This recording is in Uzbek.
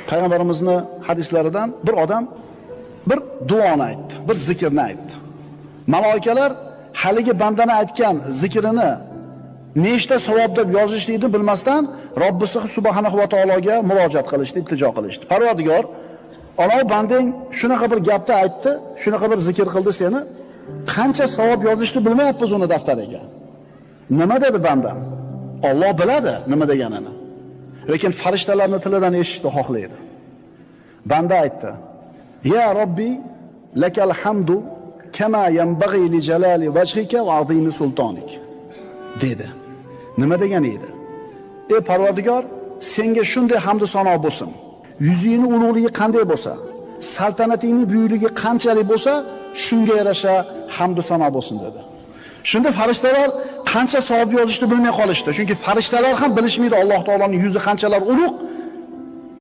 Payg'ambarimizning hadislaridan bir odam bir duoni aytdi, bir zikrni aytdi. Maloikalar haligi bandani aytgan zikrini nechta savob deb yozishlikni bilmasdan Robbisi subhanahu va taologa murojaat qilishdi, iltijo qilishdi. Parvardigor, Alloh bandang shunaqa bir gapni aytdi, shunaqa bir zikr qildi seni, qancha savob yozishni bilmayapmiz uni daftariga. Nima dedi bandam? Alloh biladi nima deganini. Lekin farishtalarning tilidan eshitishni xohlaydi. Banda aytdi: "Ya Robbi, lakal hamdu kama yanbaghi li jalali wajhika va azimi sultonik." dedi. Nima degan edi? Ey Parvardigor, senga shunday hamd sano bo'lsin. Yuzingning ulug'ligi qanday bo'lsa, saltanatingning buyukligi qanchalik bo'lsa, shunga yarasha hamd sano bo'lsin dedi. Shunda farishtalar qancha savob yozishni bilmay qolishdi. Chunki farishtalar ham bilishmaydi Alloh taoloning yuzi qanchalar ulug',